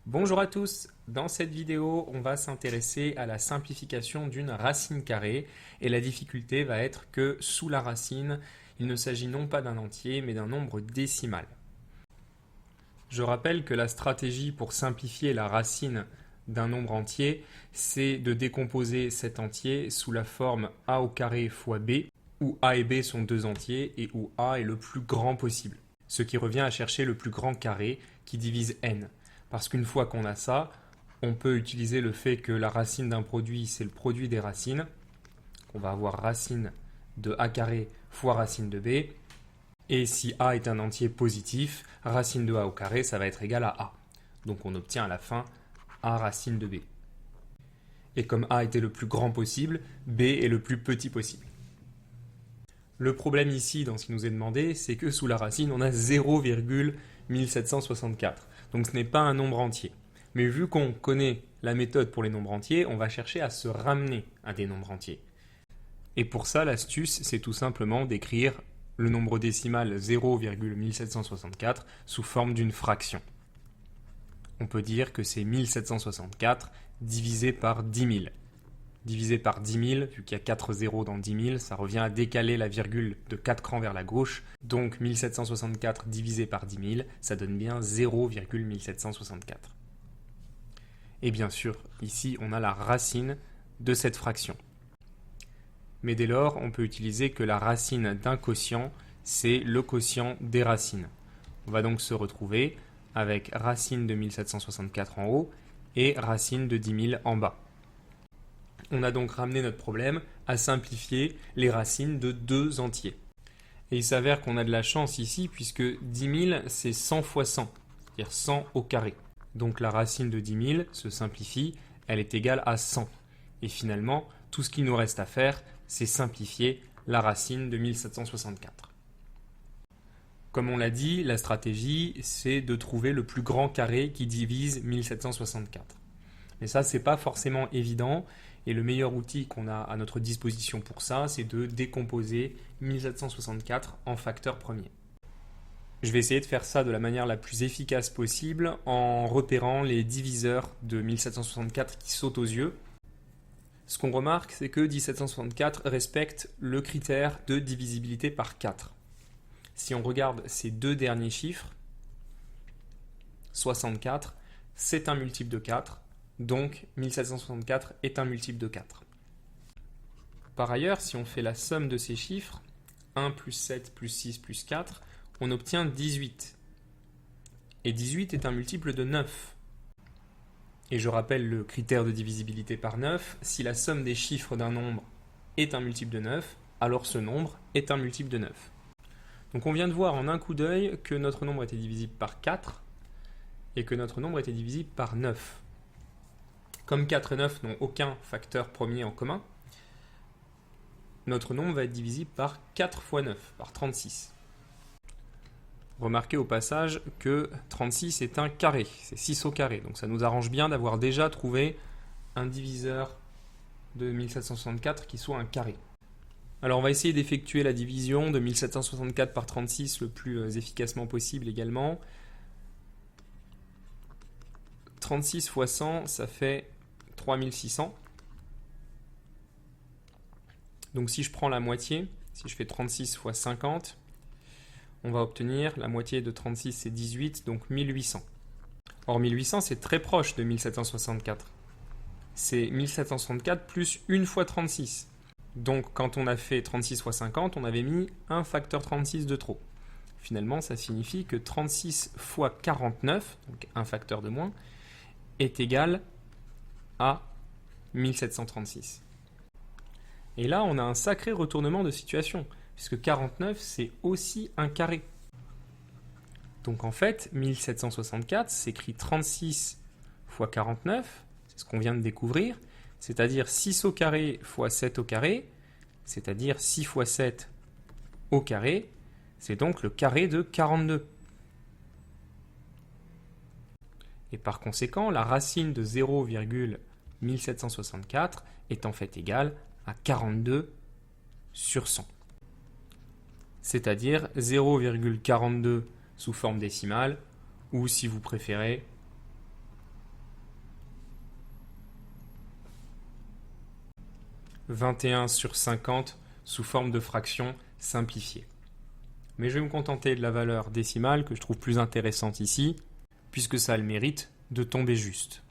Bonjour à tous, dans cette vidéo on va s'intéresser à la simplification d'une racine carrée et la difficulté va être que sous la racine il ne s'agit non pas d'un entier mais d'un nombre décimal. Je rappelle que la stratégie pour simplifier la racine d'un nombre entier c'est de décomposer cet entier sous la forme a au carré fois b où a et b sont deux entiers et où a est le plus grand possible, ce qui revient à chercher le plus grand carré qui divise n. Parce qu'une fois qu'on a ça, on peut utiliser le fait que la racine d'un produit, c'est le produit des racines. On va avoir racine de a carré fois racine de b. Et si a est un entier positif, racine de a au carré, ça va être égal à a. Donc on obtient à la fin a racine de b. Et comme a était le plus grand possible, b est le plus petit possible. Le problème ici, dans ce qui nous est demandé, c'est que sous la racine, on a 0,1764. Donc ce n'est pas un nombre entier. Mais vu qu'on connaît la méthode pour les nombres entiers, on va chercher à se ramener à des nombres entiers. Et pour ça, l'astuce, c'est tout simplement d'écrire le nombre décimal 0,1764 sous forme d'une fraction. On peut dire que c'est 1764 divisé par 10 000. Divisé par 10 000, vu qu'il y a 4 zéros dans 10 000, ça revient à décaler la virgule de 4 crans vers la gauche. Donc 1764 divisé par 10 000, ça donne bien 0,1764. Et bien sûr, ici, on a la racine de cette fraction. Mais dès lors, on peut utiliser que la racine d'un quotient, c'est le quotient des racines. On va donc se retrouver avec racine de 1764 en haut et racine de 10 000 en bas. On a donc ramené notre problème à simplifier les racines de deux entiers. Et il s'avère qu'on a de la chance ici puisque 10 000 c'est 100 fois 100, c'est-à-dire 100 au carré. Donc la racine de 10 000 se simplifie, elle est égale à 100. Et finalement, tout ce qu'il nous reste à faire, c'est simplifier la racine de 1764. Comme on l'a dit, la stratégie, c'est de trouver le plus grand carré qui divise 1764. Mais ça, c'est pas forcément évident. Et le meilleur outil qu'on a à notre disposition pour ça, c'est de décomposer 1764 en facteurs premiers. Je vais essayer de faire ça de la manière la plus efficace possible en repérant les diviseurs de 1764 qui sautent aux yeux. Ce qu'on remarque, c'est que 1764 respecte le critère de divisibilité par 4. Si on regarde ces deux derniers chiffres, 64, c'est un multiple de 4. Donc 1764 est un multiple de 4. Par ailleurs, si on fait la somme de ces chiffres, 1 plus 7 plus 6 plus 4, on obtient 18. Et 18 est un multiple de 9. Et je rappelle le critère de divisibilité par 9, si la somme des chiffres d'un nombre est un multiple de 9, alors ce nombre est un multiple de 9. Donc on vient de voir en un coup d'œil que notre nombre était divisible par 4 et que notre nombre était divisible par 9. Comme 4 et 9 n'ont aucun facteur premier en commun, notre nombre va être divisible par 4 fois 9, par 36. Remarquez au passage que 36 est un carré, c'est 6 au carré, donc ça nous arrange bien d'avoir déjà trouvé un diviseur de 1764 qui soit un carré. Alors on va essayer d'effectuer la division de 1764 par 36 le plus efficacement possible également. 36 fois 100, ça fait 3600. Donc si je prends la moitié, si je fais 36 fois 50, on va obtenir la moitié de 36, c'est 18, donc 1800. Or 1800, c'est très proche de 1764. C'est 1764 plus 1 fois 36. Donc quand on a fait 36 fois 50, on avait mis un facteur 36 de trop. Finalement, ça signifie que 36 fois 49, donc un facteur de moins, est égal à 1736. Et là, on a un sacré retournement de situation, puisque 49, c'est aussi un carré. Donc en fait, 1764 s'écrit 36 fois 49, c'est ce qu'on vient de découvrir, c'est-à-dire 6 au carré fois 7 au carré, c'est-à-dire 6 fois 7 au carré, c'est donc le carré de 42. Et par conséquent, la racine de 0,1764 est en fait égale à 42 sur 100. C'est-à-dire 0,42 sous forme décimale, ou si vous préférez, 21/50 sous forme de fraction simplifiée. Mais je vais me contenter de la valeur décimale que je trouve plus intéressante ici, puisque ça a le mérite de tomber juste.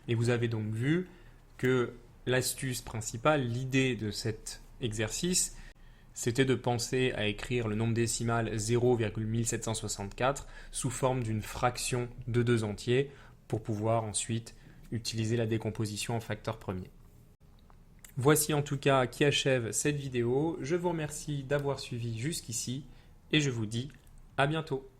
Et vous avez donc vu que l'astuce principale, l'idée de cet exercice, c'était de penser à écrire le nombre décimal 0,1764 sous forme d'une fraction de 2 entiers pour pouvoir ensuite utiliser la décomposition en facteur premier. Voici en tout cas qui achève cette vidéo. Je vous remercie d'avoir suivi jusqu'ici et je vous dis à bientôt.